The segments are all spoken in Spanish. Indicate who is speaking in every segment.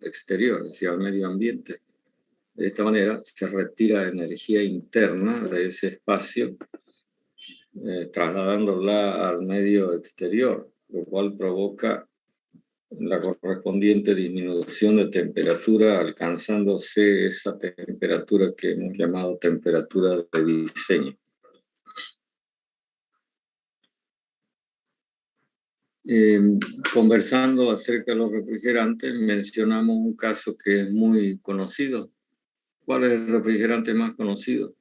Speaker 1: exterior, es decir, al medio ambiente. De esta manera se retira energía interna de ese espacio, trasladándola al medio exterior, lo cual provoca la correspondiente disminución de temperatura, alcanzándose esa temperatura que hemos llamado temperatura de diseño. Conversando acerca de los refrigerantes, mencionamos un caso que es muy conocido. ¿Cuál es el refrigerante más conocido?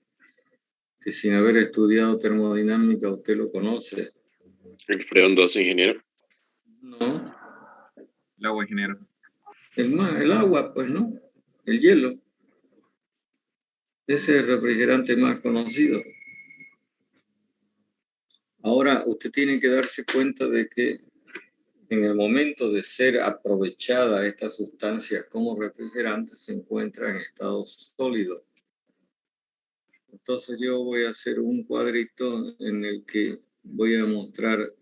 Speaker 1: Que sin haber estudiado termodinámica usted lo conoce.
Speaker 2: El freón 2, ingeniero.
Speaker 1: No.
Speaker 3: El agua, ingeniero.
Speaker 1: El agua, pues no. El hielo. Ese es el refrigerante más conocido. Ahora, usted tiene que darse cuenta de que en el momento de ser aprovechada esta sustancia como refrigerante se encuentra en estado sólido. Entonces yo voy a hacer un cuadrito en el que voy a mostrar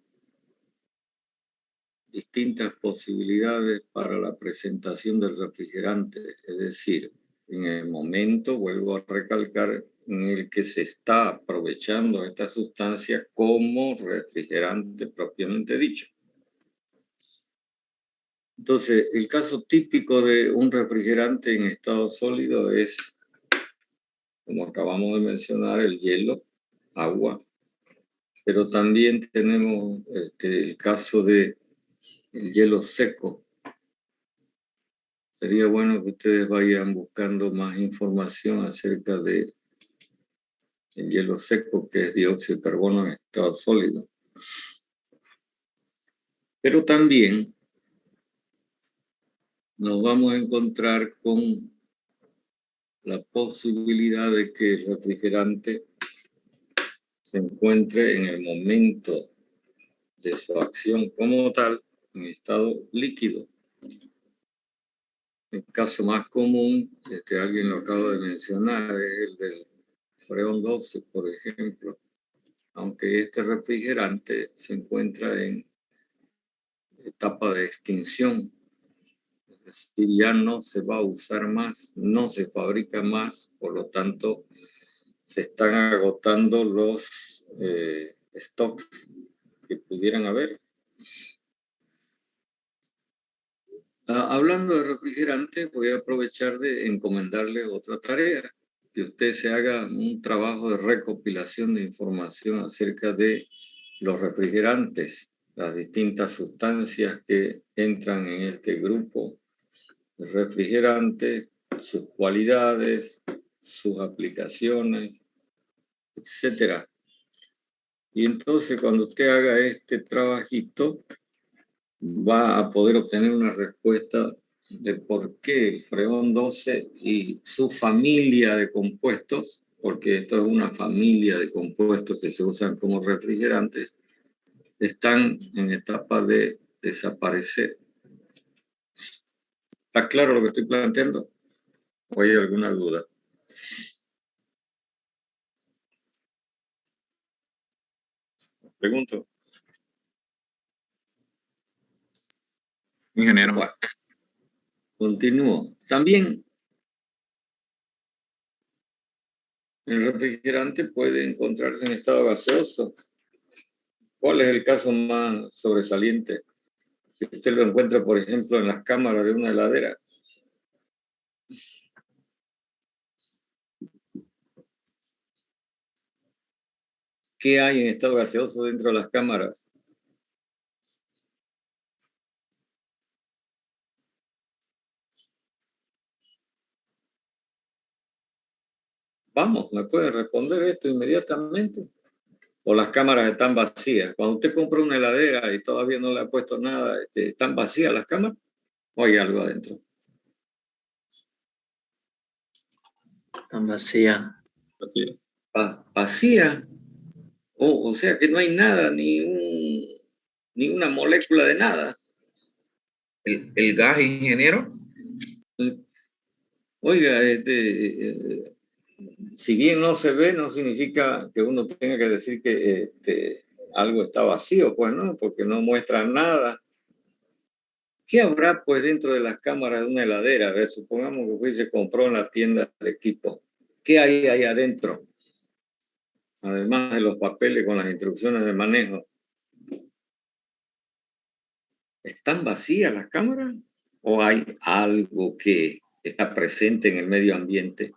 Speaker 1: distintas posibilidades para la presentación del refrigerante, es decir, en el momento, vuelvo a recalcar, en el que se está aprovechando esta sustancia como refrigerante propiamente dicho. Entonces, el caso típico de un refrigerante en estado sólido es, como acabamos de mencionar, el hielo, agua, pero también tenemos el caso de el hielo seco. Sería bueno que ustedes vayan buscando más información acerca de el hielo seco, que es dióxido de carbono en estado sólido. Pero también nos vamos a encontrar con la posibilidad de que el refrigerante se encuentre en el momento de su acción como tal en estado líquido. El caso más común, que alguien lo acaba de mencionar, es el del freón 12, por ejemplo, aunque este refrigerante se encuentra en etapa de extinción, es decir, ya no se va a usar más, no se fabrica más, por lo tanto, se están agotando los stocks que pudieran haber. Hablando de refrigerantes, voy a aprovechar de encomendarles otra tarea, que usted se haga un trabajo de recopilación de información acerca de los refrigerantes, las distintas sustancias que entran en este grupo de refrigerantes, sus cualidades, sus aplicaciones, etcétera. Y entonces cuando usted haga este trabajito, va a poder obtener una respuesta de por qué el freón 12 y su familia de compuestos, porque esto es una familia de compuestos que se usan como refrigerantes, están en etapa de desaparecer. ¿Está claro lo que estoy planteando? ¿O hay alguna duda? Pregunto.
Speaker 3: Ingeniero.
Speaker 1: Bueno, continúo. También el refrigerante puede encontrarse en estado gaseoso. ¿Cuál es el caso más sobresaliente? Si usted lo encuentra, por ejemplo, en las cámaras de una heladera. ¿Qué hay en estado gaseoso dentro de las cámaras? Vamos, ¿me puede responder esto inmediatamente? ¿O las cámaras están vacías? Cuando usted compra una heladera y todavía no le ha puesto nada, ¿están vacías las cámaras? ¿O hay algo adentro?
Speaker 4: Están vacías.
Speaker 3: Así es.
Speaker 1: ¿Vacía? O sea que no hay nada, ni una molécula de nada.
Speaker 4: ¿El gas, ingeniero?
Speaker 1: Oiga, si bien no se ve, no significa que uno tenga que decir que algo está vacío, pues no, porque no muestra nada. ¿Qué habrá pues dentro de las cámaras de una heladera? A ver, supongamos que fue y se compró en la tienda de equipo. ¿Qué hay ahí adentro? Además de los papeles con las instrucciones de manejo. ¿Están vacías las cámaras? ¿O hay algo que está presente en el medio ambiente?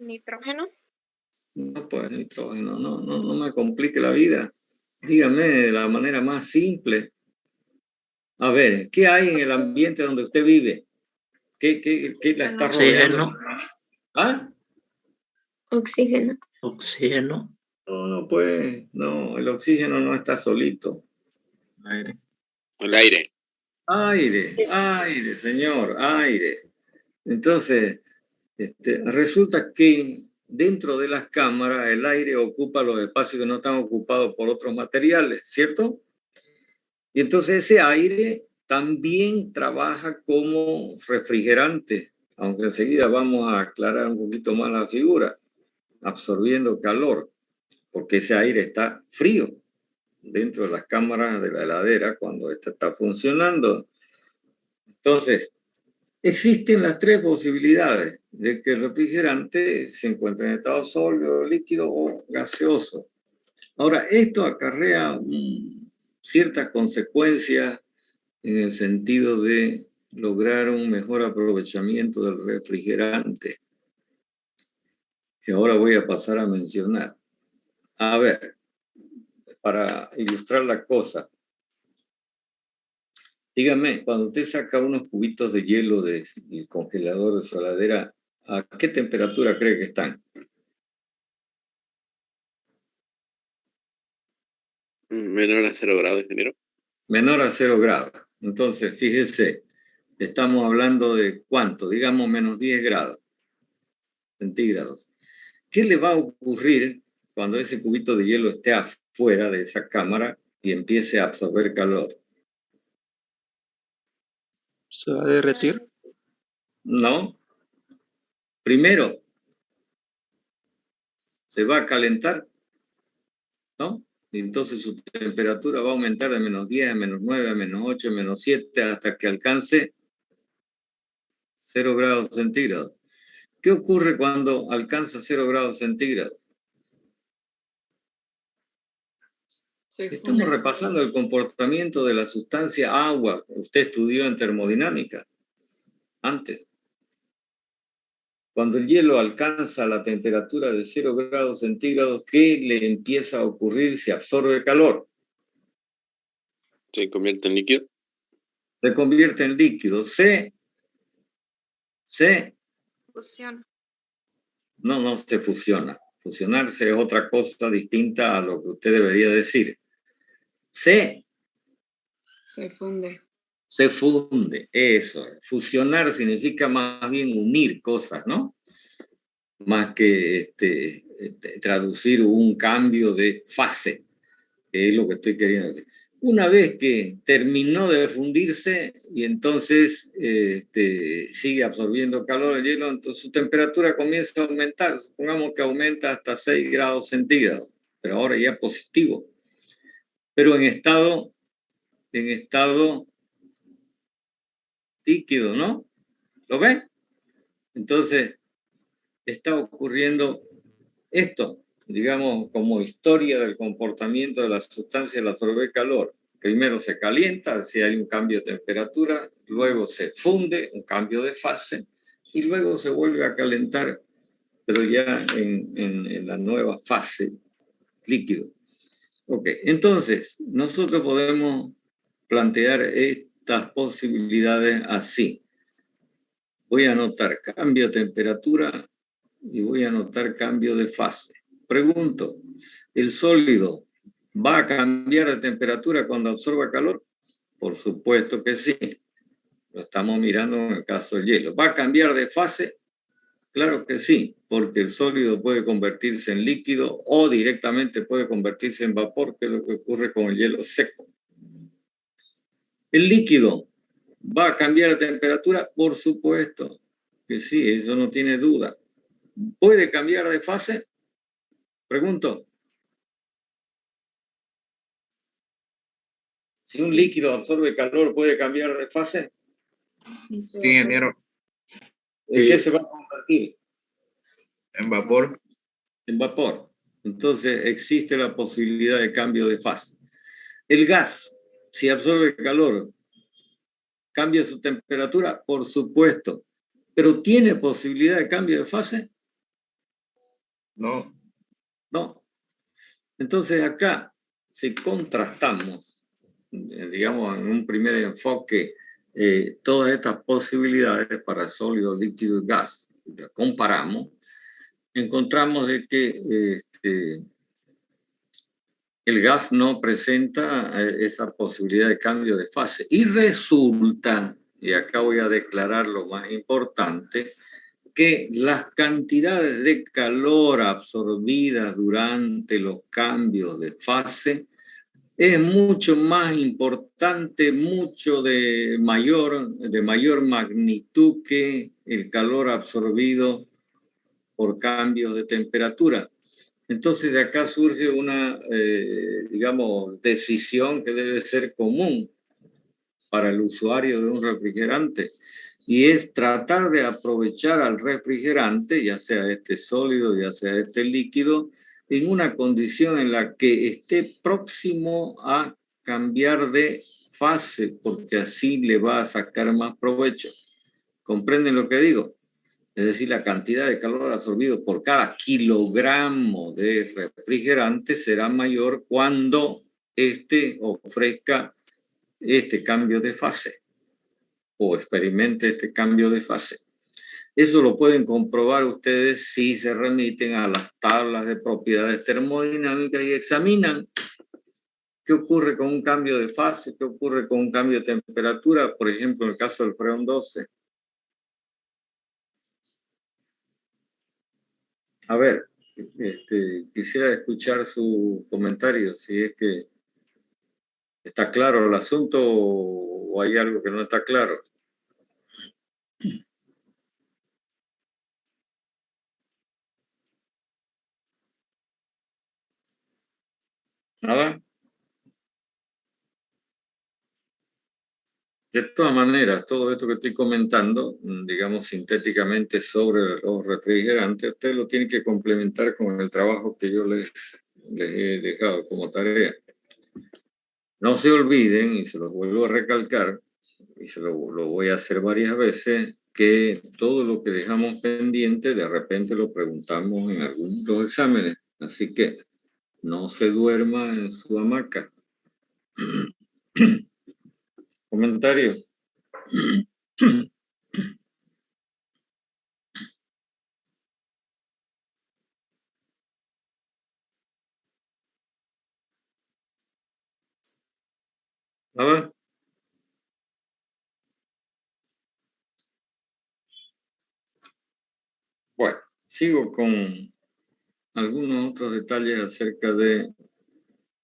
Speaker 5: Nitrógeno.
Speaker 1: No, pues nitrógeno, no me complique la vida. Dígame de la manera más simple. A ver, ¿qué hay en el ambiente donde usted vive? ¿Qué la está rodeando?
Speaker 4: Oxígeno.
Speaker 1: ¿Ah?
Speaker 6: Oxígeno.
Speaker 4: Oxígeno.
Speaker 1: No, pues, no, el oxígeno no está solito.
Speaker 3: Aire.
Speaker 2: El aire.
Speaker 1: Aire, señor, aire. Entonces, resulta que dentro de las cámaras el aire ocupa los espacios que no están ocupados por otros materiales, ¿cierto? Y entonces ese aire también trabaja como refrigerante, aunque enseguida vamos a aclarar un poquito más la figura, absorbiendo calor, porque ese aire está frío dentro de las cámaras de la heladera cuando esta está funcionando. Entonces, existen las tres posibilidades de que el refrigerante se encuentre en estado sólido, líquido o gaseoso. Ahora, esto acarrea ciertas consecuencias en el sentido de lograr un mejor aprovechamiento del refrigerante, que ahora voy a pasar a mencionar. A ver, para ilustrar la cosa, dígame, cuando usted saca unos cubitos de hielo del congelador de su heladera, ¿a qué temperatura cree que están?
Speaker 2: Menor a 0 grados, ingeniero.
Speaker 1: Menor a 0 grados. Entonces, fíjese, estamos hablando de ¿cuánto? Digamos menos 10 grados centígrados. ¿Qué le va a ocurrir cuando ese cubito de hielo esté afuera de esa cámara y empiece a absorber calor?
Speaker 7: ¿Se va a derretir?
Speaker 1: No. Primero, se va a calentar, ¿no? Y entonces su temperatura va a aumentar de menos 10 a menos 9, a menos 8, a menos 7, hasta que alcance 0 grados centígrados. ¿Qué ocurre cuando alcanza 0 grados centígrados? Estamos repasando el comportamiento de la sustancia agua. Usted estudió en termodinámica antes. Cuando el hielo alcanza la temperatura de 0 grados centígrados, ¿qué le empieza a ocurrir? Se absorbe calor.
Speaker 2: Se convierte en líquido.
Speaker 1: Se convierte en líquido.
Speaker 5: Fusión.
Speaker 1: No se fusiona. Fusionarse es otra cosa distinta a lo que usted debería decir. Se
Speaker 6: funde.
Speaker 1: Se funde, eso. Fusionar significa más bien unir cosas, ¿no? Más que traducir un cambio de fase, que es lo que estoy queriendo decir. Una vez que terminó de fundirse y entonces sigue absorbiendo calor el hielo, entonces su temperatura comienza a aumentar. Supongamos que aumenta hasta 6 grados centígrados, pero ahora ya positivo. Pero en estado líquido, ¿no? ¿Lo ven? Entonces, está ocurriendo esto, digamos, como historia del comportamiento de la sustancia al absorber calor. Primero se calienta, si hay un cambio de temperatura, luego se funde, un cambio de fase, y luego se vuelve a calentar, pero ya en la nueva fase líquido. Ok, entonces, nosotros podemos plantear estas posibilidades así. Voy a anotar cambio de temperatura y voy a anotar cambio de fase. Pregunto, ¿el sólido va a cambiar de temperatura cuando absorba calor? Por supuesto que sí. Lo estamos mirando en el caso del hielo. ¿Va a cambiar de fase? Claro que sí, porque el sólido puede convertirse en líquido o directamente puede convertirse en vapor, que es lo que ocurre con el hielo seco. ¿El líquido va a cambiar de temperatura? Por supuesto que sí, eso no tiene duda. ¿Puede cambiar de fase? Pregunto. Si un líquido absorbe calor, ¿puede cambiar de fase?
Speaker 4: Sí, ingeniero.
Speaker 1: ¿En qué se va a convertir?
Speaker 4: En vapor.
Speaker 1: En vapor. Entonces existe la posibilidad de cambio de fase. El gas, si absorbe calor, ¿cambia su temperatura? Por supuesto. ¿Pero tiene posibilidad de cambio de fase?
Speaker 4: No.
Speaker 1: No. Entonces acá, si contrastamos, digamos, en un primer enfoque, todas estas posibilidades para sólido, líquido y gas, las comparamos, encontramos de que el gas no presenta esa posibilidad de cambio de fase. Y resulta, y acá voy a declarar lo más importante, que las cantidades de calor absorbidas durante los cambios de fase es mucho más importante, mucho de mayor magnitud que el calor absorbido por cambios de temperatura. Entonces de acá surge una, digamos, decisión que debe ser común para el usuario de un refrigerante, y es tratar de aprovechar al refrigerante, ya sea este sólido, ya sea este líquido, en una condición en la que esté próximo a cambiar de fase, porque así le va a sacar más provecho. ¿Comprenden lo que digo? Es decir, la cantidad de calor absorbido por cada kilogramo de refrigerante será mayor cuando éste ofrezca este cambio de fase o experimente este cambio de fase. Eso lo pueden comprobar ustedes si se remiten a las tablas de propiedades termodinámicas y examinan qué ocurre con un cambio de fase, qué ocurre con un cambio de temperatura, por ejemplo, en el caso del freón 12. A ver, quisiera escuchar su comentario, si es que está claro el asunto o hay algo que no está claro. ¿Nada? De todas maneras, todo esto que estoy comentando, digamos sintéticamente sobre los refrigerantes, usted lo tiene que complementar con el trabajo que yo les he dejado como tarea. No se olviden, y se los vuelvo a recalcar, y lo voy a hacer varias veces, que todo lo que dejamos pendiente de repente lo preguntamos en algunos de los exámenes. Así que no se duerma en su hamaca. Comentario. ¿Nada? Bueno, sigo con algunos otros detalles acerca de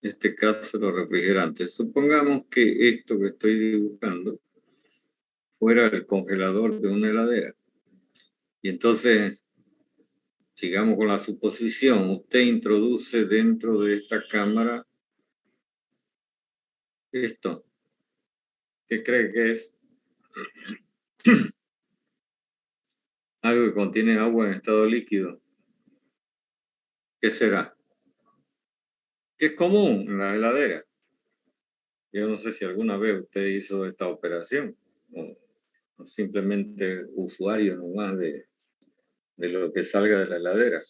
Speaker 1: este caso de los refrigerantes. Supongamos que esto que estoy dibujando fuera el congelador de una heladera. Y entonces, sigamos con la suposición. Usted introduce dentro de esta cámara esto. ¿Qué cree que es? Algo que contiene agua en estado líquido. ¿Qué será? Que es común en la heladera. Yo no sé si alguna vez usted hizo esta operación o simplemente usuario nomás de lo que salga de la heladera.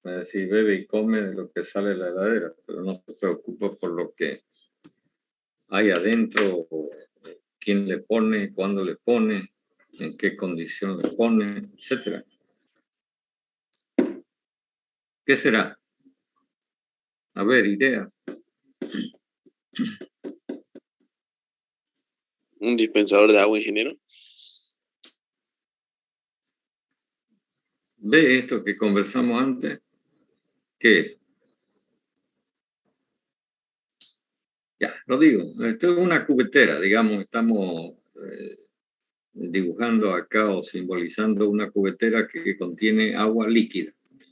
Speaker 1: Es decir, bebe y come de lo que sale de la heladera, pero no se preocupa por lo que hay adentro, o quién le pone, cuándo le pone, en qué condición le pone, etc. ¿Qué será? A ver, ideas.
Speaker 2: ¿Un dispensador de agua, ingeniero?
Speaker 1: ¿Ve esto que conversamos antes? ¿Qué es? Ya, lo digo. Esto es una cubetera, digamos, estamos dibujando acá o simbolizando una cubetera que contiene agua líquida.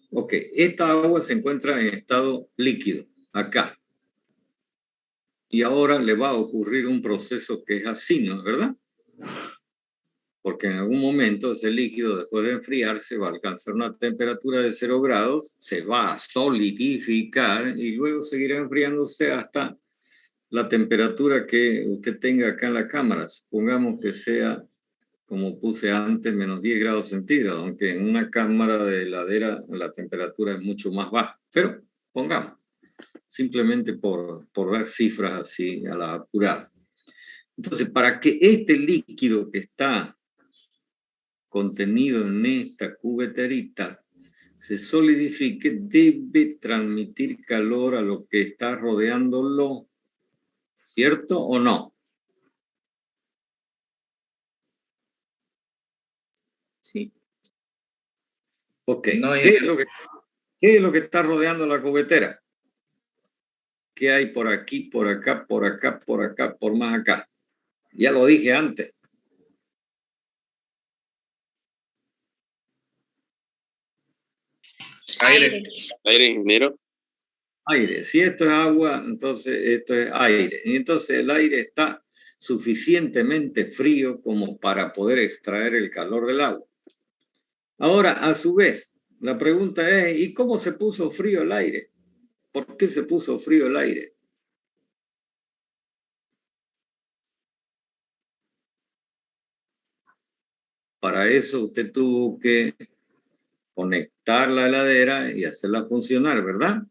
Speaker 1: Ok, esta agua se encuentra en estado líquido, acá. Y ahora le va a ocurrir un proceso que es así, ¿no es verdad? Porque en algún momento ese líquido, después de enfriarse, va a alcanzar una temperatura de 0 grados, se va a solidificar y luego seguirá enfriándose hasta la temperatura que usted tenga acá en la cámara. Supongamos que sea, como puse antes, menos 10 grados centígrados, aunque en una cámara de heladera la temperatura es mucho más baja. Pero pongamos, simplemente por dar cifras así a la apurada. Entonces, para que este líquido que está contenido en esta cubeterita se solidifique, debe transmitir calor a lo que está rodeándolo, ¿cierto o no?
Speaker 6: Sí.
Speaker 1: Ok,
Speaker 4: No,
Speaker 1: ¿qué es lo que está rodeando la cubetera? ¿Qué hay por aquí, por acá, por acá, por acá, por más acá? Ya lo dije antes.
Speaker 4: aire.
Speaker 2: Aire, ingeniero.
Speaker 1: Aire. Si esto es agua, entonces esto es aire. Y entonces el aire está suficientemente frío como para poder extraer el calor del agua. Ahora, a su vez, la pregunta es, ¿y cómo se puso frío el aire? ¿Por qué se puso frío el aire? Para eso usted tuvo que conectar la heladera y hacerla funcionar, ¿verdad?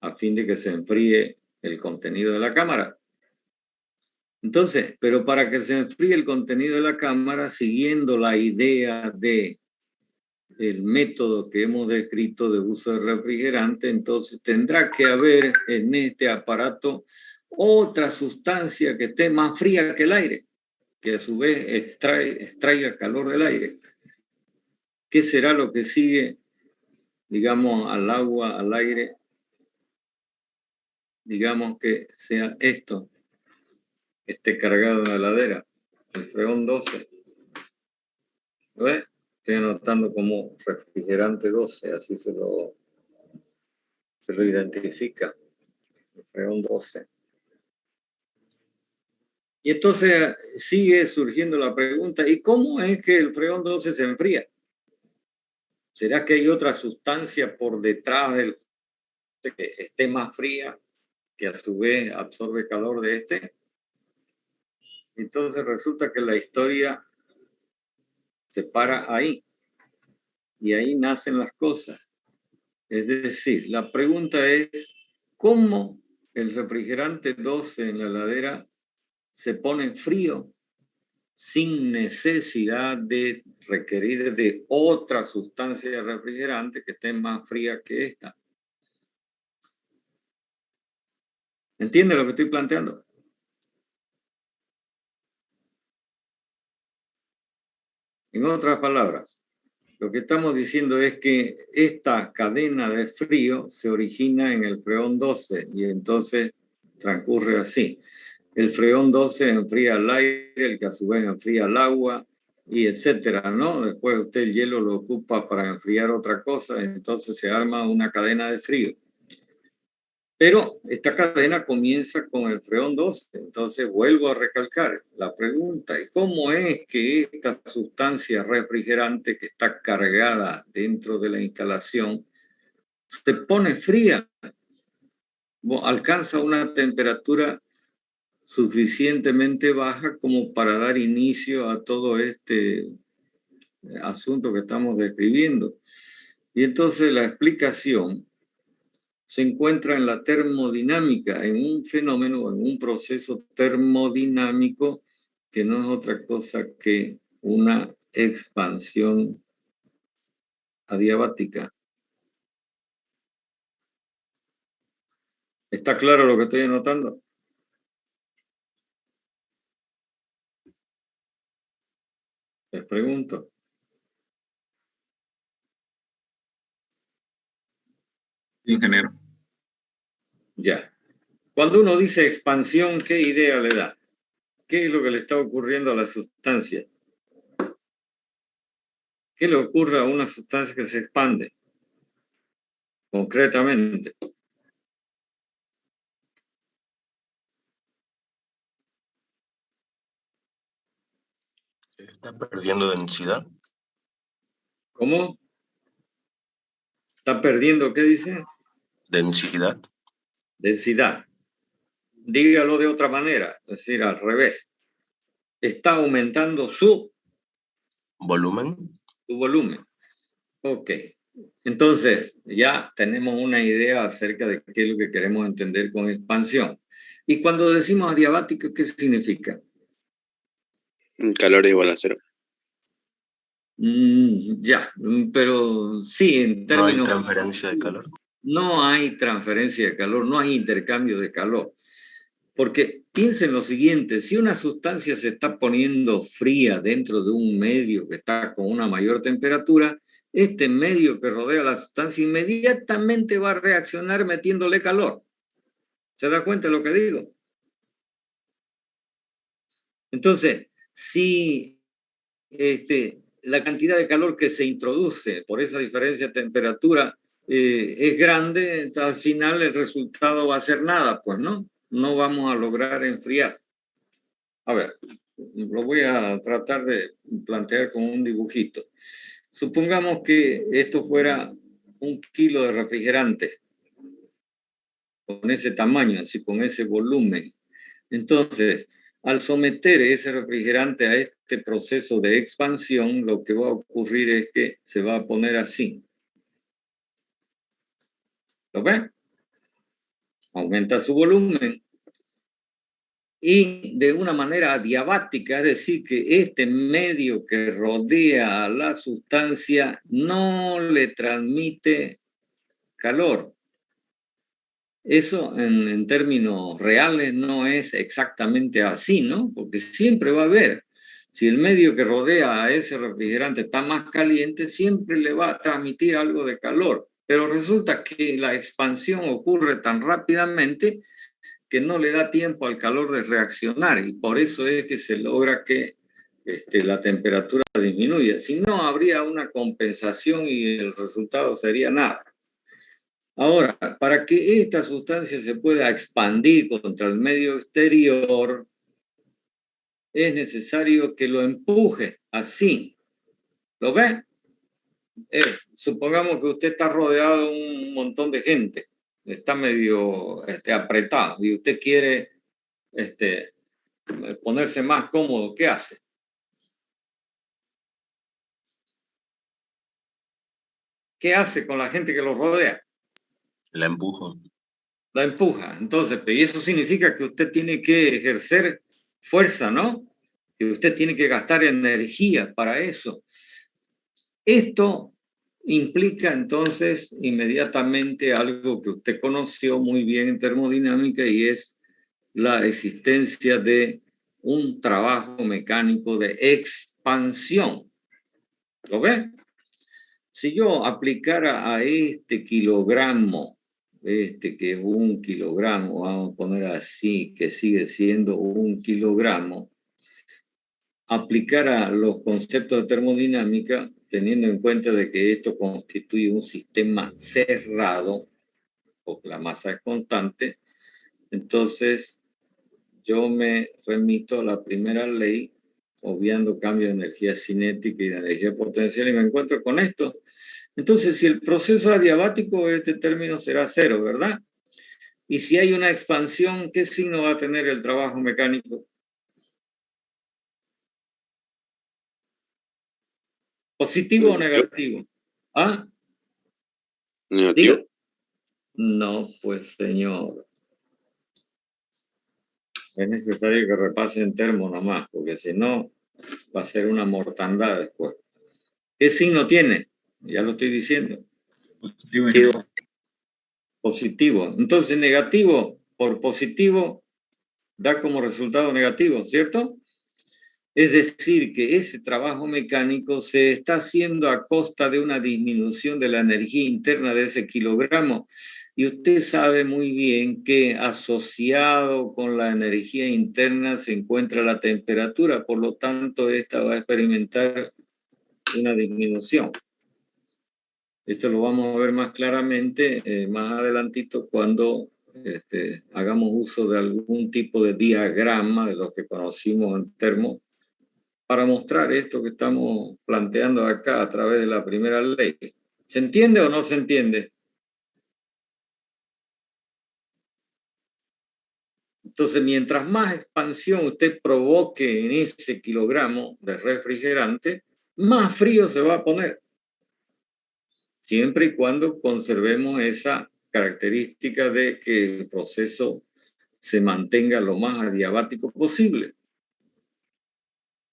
Speaker 1: A fin de que se enfríe el contenido de la cámara. Entonces, pero para que se enfríe el contenido de la cámara, siguiendo la idea de el método que hemos descrito de uso de refrigerante, entonces tendrá que haber en este aparato otra sustancia que esté más fría que el aire, que a su vez extraiga calor del aire. ¿Qué será lo que sigue, digamos, al agua, al aire? Digamos que sea esto, que esté cargado en la heladera, el freón 12. ¿Lo ves? Estoy anotando como refrigerante 12, así se lo identifica, el freón 12. Y entonces sigue surgiendo la pregunta, ¿y cómo es que el freón 12 se enfría? ¿Será que hay otra sustancia por detrás del que esté más fría, que a su vez absorbe calor de este? Entonces resulta que la historia se para ahí, y ahí nacen las cosas. Es decir, la pregunta es, ¿cómo el refrigerante 12 en la heladera se pone frío sin necesidad de requerir de otra sustancia refrigerante que esté más fría que esta? ¿Entiende lo que estoy planteando? En otras palabras, lo que estamos diciendo es que esta cadena de frío se origina en el freón 12 y entonces transcurre así. El freón 12 enfría el aire, el que a su vez enfría el agua, y etcétera, ¿no? Después usted el hielo lo ocupa para enfriar otra cosa, entonces se arma una cadena de frío. Pero esta cadena comienza con el freón 12, entonces vuelvo a recalcar la pregunta, ¿y cómo es que esta sustancia refrigerante que está cargada dentro de la instalación se pone fría? Alcanza una temperatura suficientemente baja como para dar inicio a todo este asunto que estamos describiendo. Y entonces la explicación se encuentra en la termodinámica, en un fenómeno, en un proceso termodinámico que no es otra cosa que una expansión adiabática. ¿Está claro lo que estoy anotando? Les pregunto.
Speaker 3: Ingeniero.
Speaker 1: Ya. Cuando uno dice expansión, ¿qué idea le da? ¿Qué es lo que le está ocurriendo a la sustancia? ¿Qué le ocurre a una sustancia que se expande? Concretamente.
Speaker 8: Está perdiendo densidad.
Speaker 1: ¿Cómo? ¿Está perdiendo qué dice?
Speaker 8: Densidad.
Speaker 1: Densidad. Dígalo de otra manera, es decir, al revés. Está aumentando su
Speaker 8: Volumen.
Speaker 1: volumen. Ok. Entonces, ya tenemos una idea acerca de qué es lo que queremos entender con expansión. Y cuando decimos adiabático, ¿qué significa?
Speaker 2: Calor es igual a 0.
Speaker 1: Ya, pero sí, en
Speaker 8: No hay
Speaker 1: términos...
Speaker 8: transferencia de calor.
Speaker 1: No hay transferencia de calor, no hay intercambio de calor. Porque piensen lo siguiente, si una sustancia se está poniendo fría dentro de un medio que está con una mayor temperatura, este medio que rodea la sustancia inmediatamente va a reaccionar metiéndole calor. ¿Se da cuenta de lo que digo? Entonces, si la cantidad de calor que se introduce por esa diferencia de temperatura es grande, entonces al final el resultado va a ser nada, pues no vamos a lograr enfriar. A ver, lo voy a tratar de plantear con un dibujito. Supongamos que esto fuera 1 kilo de refrigerante, con ese tamaño, así con ese volumen. Entonces, al someter ese refrigerante a este proceso de expansión, lo que va a ocurrir es que se va a poner así. ¿Lo ven? Aumenta su volumen. Y de una manera adiabática, es decir, que este medio que rodea a la sustancia no le transmite calor. Eso en términos reales no es exactamente así, ¿no? Porque siempre va a haber, si el medio que rodea a ese refrigerante está más caliente, siempre le va a transmitir algo de calor. Pero resulta que la expansión ocurre tan rápidamente que no le da tiempo al calor de reaccionar y por eso es que se logra que la temperatura disminuya. Si no, habría una compensación y el resultado sería nada. Ahora, para que esta sustancia se pueda expandir contra el medio exterior, es necesario que lo empuje así. ¿Lo ven? Supongamos que usted está rodeado de un montón de gente, está medio apretado y usted quiere ponerse más cómodo. ¿Qué hace? ¿Qué hace con la gente que lo rodea?
Speaker 8: La empujo.
Speaker 1: La empuja. Entonces, y eso significa que usted tiene que ejercer fuerza, ¿no? Que usted tiene que gastar energía para eso. Esto implica entonces inmediatamente algo que usted conoció muy bien en termodinámica y es la existencia de un trabajo mecánico de expansión. ¿Lo ve? Si yo aplicara a este kilogramo, que es 1 kilogramo, vamos a poner así, que sigue siendo 1 kilogramo, aplicara los conceptos de termodinámica, teniendo en cuenta de que esto constituye un sistema cerrado, porque la masa es constante, entonces yo me remito a la primera ley, obviando cambio de energía cinética y de energía potencial, y me encuentro con esto. Entonces, si el proceso es adiabático, este término será 0, ¿verdad? Y si hay una expansión, ¿qué signo va a tener el trabajo mecánico? ¿Positivo o negativo? ¿Ah?
Speaker 2: Negativo.
Speaker 1: Diga. No, pues, señor. Es necesario que repasen termo nomás, porque si no, va a ser una mortandad después. ¿Qué signo tiene? Ya lo estoy diciendo.
Speaker 3: Positivo, ingeniero.
Speaker 1: Positivo. Entonces, negativo por positivo da como resultado negativo, ¿cierto? Es decir, que ese trabajo mecánico se está haciendo a costa de una disminución de la energía interna de ese kilogramo. Y usted sabe muy bien que asociado con la energía interna se encuentra la temperatura, por lo tanto, esta va a experimentar una disminución. Esto lo vamos a ver más claramente más adelantito cuando hagamos uso de algún tipo de diagrama de los que conocimos en termo, para mostrar esto que estamos planteando acá a través de la primera ley. ¿Se entiende o no se entiende? Entonces, mientras más expansión usted provoque en ese kilogramo de refrigerante, más frío se va a poner. Siempre y cuando conservemos esa característica de que el proceso se mantenga lo más adiabático posible.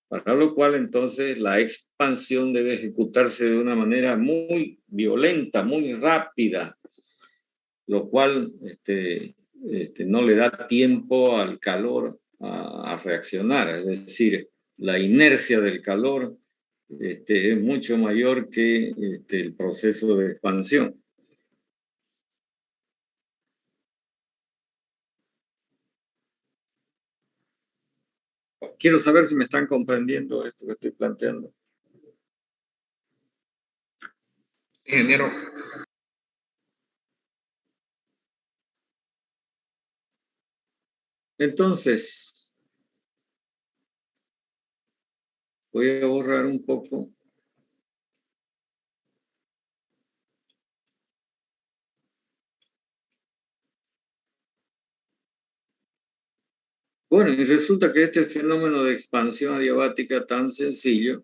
Speaker 1: Para lo cual, entonces, la expansión debe ejecutarse de una manera muy violenta, muy rápida, lo cual no le da tiempo al calor a reaccionar. Es decir, la inercia del calor es mucho mayor que el proceso de expansión. Quiero saber si me están comprendiendo esto que estoy planteando.
Speaker 4: Ingeniero.
Speaker 1: Entonces, voy a borrar un poco. Bueno, y resulta que este fenómeno de expansión adiabática tan sencillo,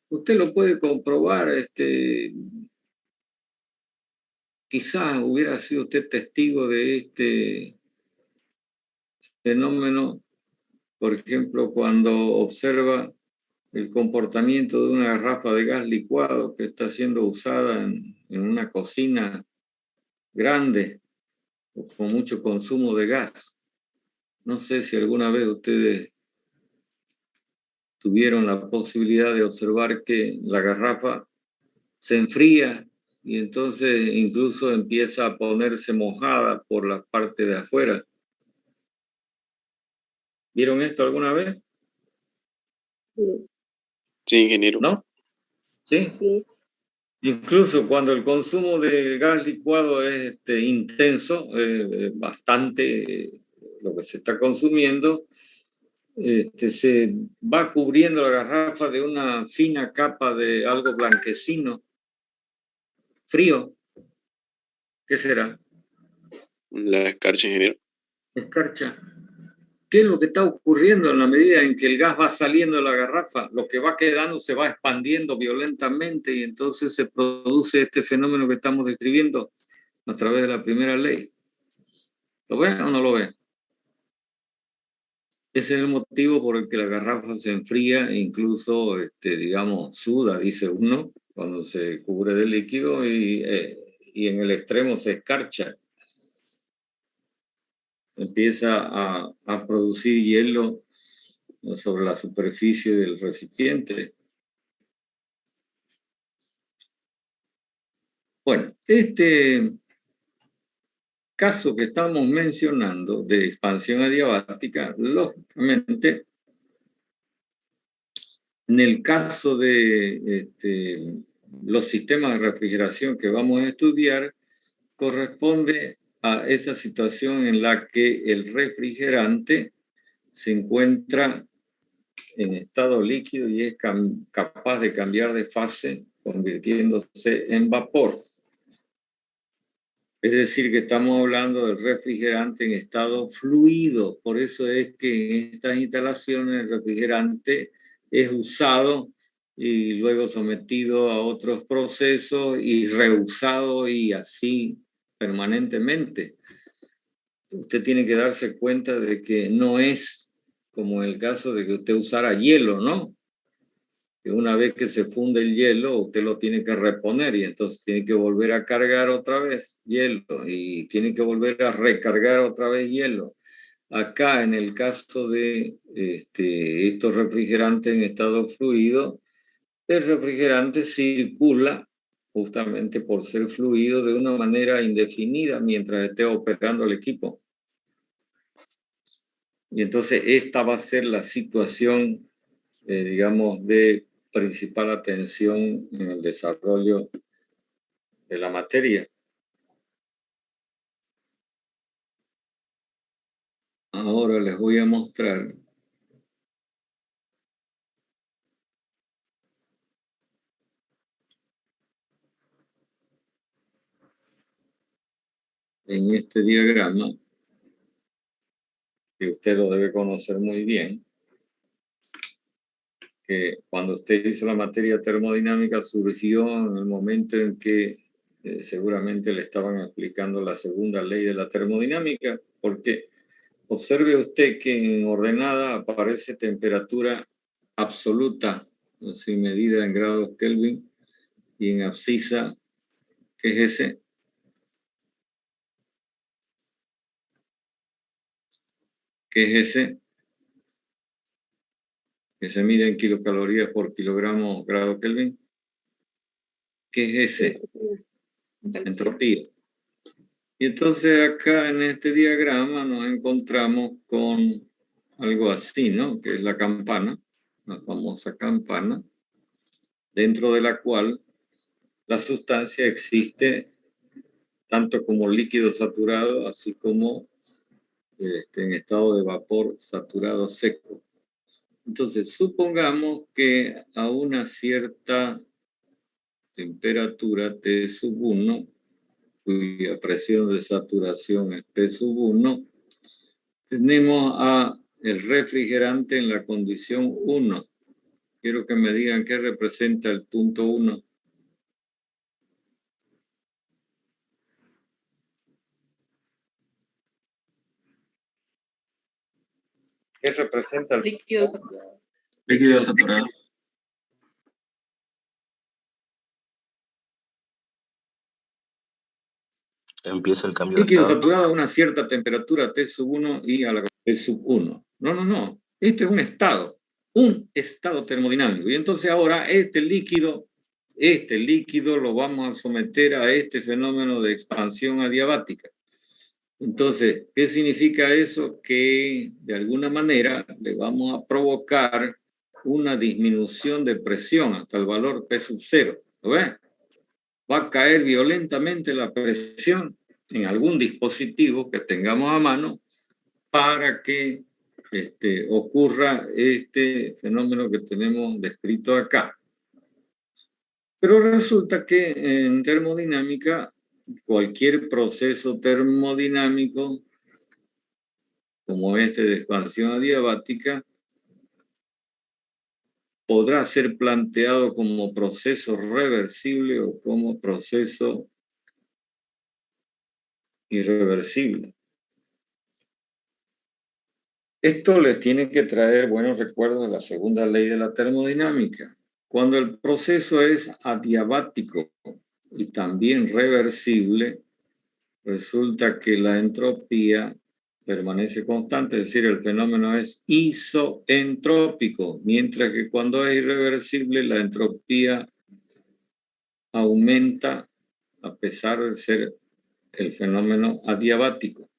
Speaker 1: usted lo puede comprobar, quizás hubiera sido usted testigo de este fenómeno, por ejemplo, cuando observa el comportamiento de una garrafa de gas licuado que está siendo usada en una cocina grande o con mucho consumo de gas. No sé si alguna vez ustedes tuvieron la posibilidad de observar que la garrafa se enfría y entonces incluso empieza a ponerse mojada por la parte de afuera. ¿Vieron esto alguna vez?
Speaker 2: Sí, ingeniero.
Speaker 1: ¿No? ¿Sí?
Speaker 6: Sí.
Speaker 1: Incluso cuando el consumo de gas licuado es intenso, bastante lo que se está consumiendo, se va cubriendo la garrafa de una fina capa de algo blanquecino, frío. ¿Qué será?
Speaker 2: La escarcha, ingeniero.
Speaker 1: Escarcha. ¿Qué es lo que está ocurriendo en la medida en que el gas va saliendo de la garrafa? Lo que va quedando se va expandiendo violentamente y entonces se produce este fenómeno que estamos describiendo a través de la primera ley. ¿Lo ven o no lo ven? Ese es el motivo por el que la garrafa se enfría e incluso, digamos, suda, dice uno, cuando se cubre de líquido y en el extremo se escarcha. Empieza a producir hielo sobre la superficie del recipiente. Bueno, este caso que estamos mencionando de expansión adiabática, lógicamente, en el caso de los sistemas de refrigeración que vamos a estudiar, corresponde a esa situación en la que el refrigerante se encuentra en estado líquido y es capaz de cambiar de fase convirtiéndose en vapor. Es decir, que estamos hablando del refrigerante en estado fluido. Por eso es que en estas instalaciones el refrigerante es usado y luego sometido a otros procesos y reusado y así permanentemente. Usted tiene que darse cuenta de que no es como el caso de que usted usara hielo, ¿no? Que una vez que se funde el hielo, usted lo tiene que reponer y entonces tiene que volver a cargar otra vez hielo y tiene que volver a recargar otra vez hielo. Acá, en el caso de estos refrigerantes en estado fluido, el refrigerante circula justamente por ser fluido de una manera indefinida mientras esté operando el equipo. Y entonces esta va a ser la situación, digamos, de principal atención en el desarrollo de la materia. Ahora les voy a mostrar en este diagrama, que usted lo debe conocer muy bien, que cuando usted hizo la materia termodinámica surgió en el momento en que seguramente le estaban explicando la segunda ley de la termodinámica, porque observe usted que en ordenada aparece temperatura absoluta, así medida en grados Kelvin, y en abscisa, ¿qué es ese? ¿Qué es ese? Que se mide en kilocalorías por kilogramo grado Kelvin. ¿Qué es ese? Entropía. Y entonces acá en este diagrama nos encontramos con algo así, ¿no? Que es la campana, la famosa campana, dentro de la cual la sustancia existe tanto como líquido saturado, así como en estado de vapor saturado seco. Entonces, supongamos que a una cierta temperatura T sub 1, cuya presión de saturación es T sub 1, tenemos a el refrigerante en la condición 1. Quiero que me digan qué representa el punto 1. ¿Qué representa el
Speaker 6: Líquido saturado.
Speaker 3: Líquido saturado.
Speaker 8: Empieza el cambio de
Speaker 1: líquido
Speaker 8: estado.
Speaker 1: saturado a una cierta temperatura T sub 1 y a la T sub 1? No. Este es un estado termodinámico. Y entonces ahora este líquido lo vamos a someter a este fenómeno de expansión adiabática. Entonces, ¿qué significa eso? Que de alguna manera le vamos a provocar una disminución de presión hasta el valor P sub 0. ¿Lo ves? Va a caer violentamente la presión en algún dispositivo que tengamos a mano para que ocurra este fenómeno que tenemos descrito acá. Pero resulta que en termodinámica, cualquier proceso termodinámico, como este de expansión adiabática, podrá ser planteado como proceso reversible o como proceso irreversible. Esto les tiene que traer buenos recuerdos de la segunda ley de la termodinámica. Cuando el proceso es adiabático y también reversible, resulta que la entropía permanece constante, es decir, el fenómeno es isoentrópico, mientras que cuando es irreversible, la entropía aumenta a pesar de ser el fenómeno adiabático.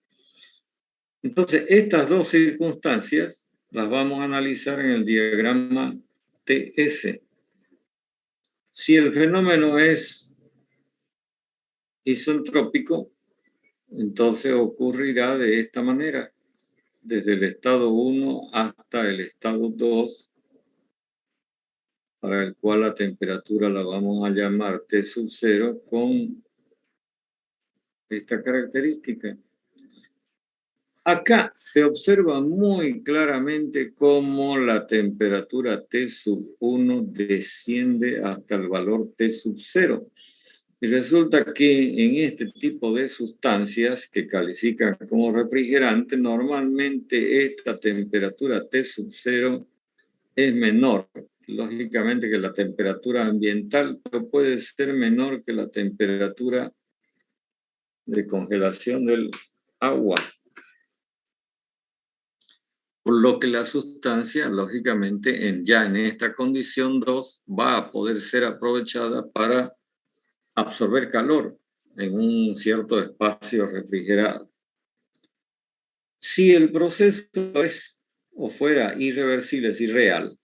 Speaker 1: Entonces, estas dos circunstancias las vamos a analizar en el diagrama TS. Si el fenómeno es isentrópico, entonces ocurrirá de esta manera, desde el estado 1 hasta el estado 2, para el cual la temperatura la vamos a llamar T sub 0 con esta característica. Acá se observa muy claramente cómo la temperatura T sub 1 desciende hasta el valor T sub 0. Y resulta que en este tipo de sustancias que califican como refrigerante, normalmente esta temperatura T sub 0 es menor, lógicamente, que la temperatura ambiental, pero puede ser menor que la temperatura de congelación del agua. Por lo que la sustancia, lógicamente, ya en esta condición 2, va a poder ser aprovechada para absorber calor en un cierto espacio refrigerado. Si el proceso es o fuera irreversible, es irreal,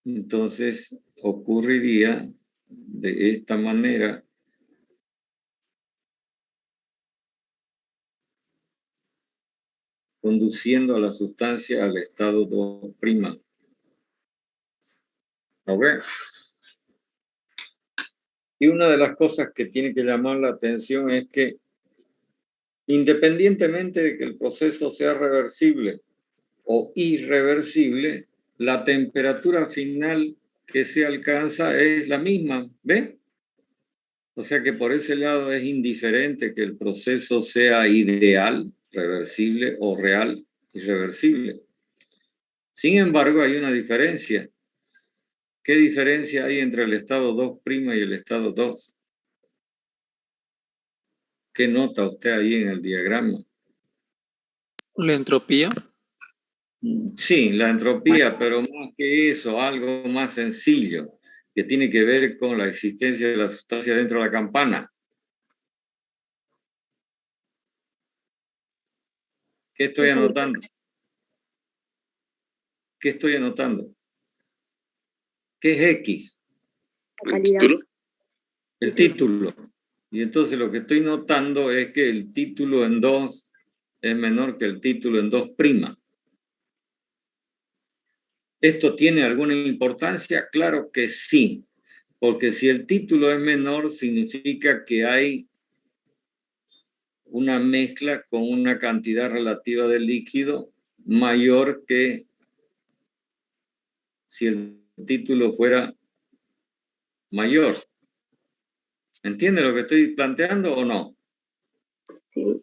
Speaker 1: entonces ocurriría de esta manera. Conduciendo a la sustancia al estado 2'. ¿Ok? Y una de las cosas que tiene que llamar la atención es que Independientemente de que el proceso sea reversible o irreversible, la temperatura final que se alcanza es la misma, ¿ve? O sea que por ese lado es indiferente que el proceso sea ideal, reversible o real, irreversible. Sin embargo, hay una diferencia. ¿Qué diferencia hay entre el estado 2' y el estado 2? ¿Qué nota usted ahí en el diagrama?
Speaker 7: La entropía.
Speaker 1: Sí, la entropía, pero más que eso, algo más sencillo, que tiene que ver con la existencia de la sustancia dentro de la campana. ¿Qué estoy anotando? ¿Qué estoy anotando? ¿Qué es X?
Speaker 2: ¿El título?
Speaker 1: El título. Y entonces lo que estoy notando es que el título en 2 es menor que el título en 2'. ¿Esto tiene alguna importancia? Claro que sí, porque si el título es menor significa que hay una mezcla con una cantidad relativa de líquido mayor que si el título fuera mayor. ¿Entiende lo que estoy planteando o no?
Speaker 6: Sí.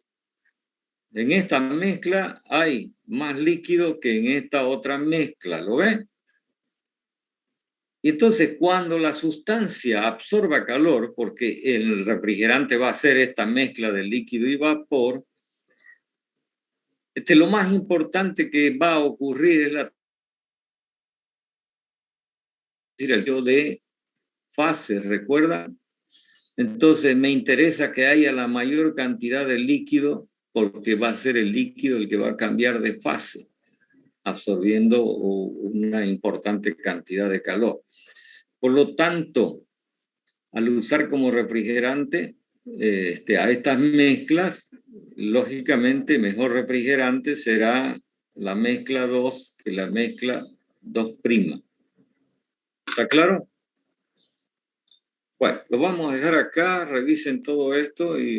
Speaker 1: En esta mezcla hay más líquido que en esta otra mezcla, ¿lo ves? Y entonces cuando la sustancia absorba calor, porque el refrigerante va a hacer esta mezcla de líquido y vapor, lo más importante que va a ocurrir es el cambio de fase, ¿recuerdan? Entonces me interesa que haya la mayor cantidad de líquido porque va a ser el líquido el que va a cambiar de fase, absorbiendo una importante cantidad de calor. Por lo tanto, al usar como refrigerante a estas mezclas, lógicamente mejor refrigerante será la mezcla 2 que la mezcla 2'. ¿Está claro? Bueno, lo vamos a dejar acá, revisen todo esto y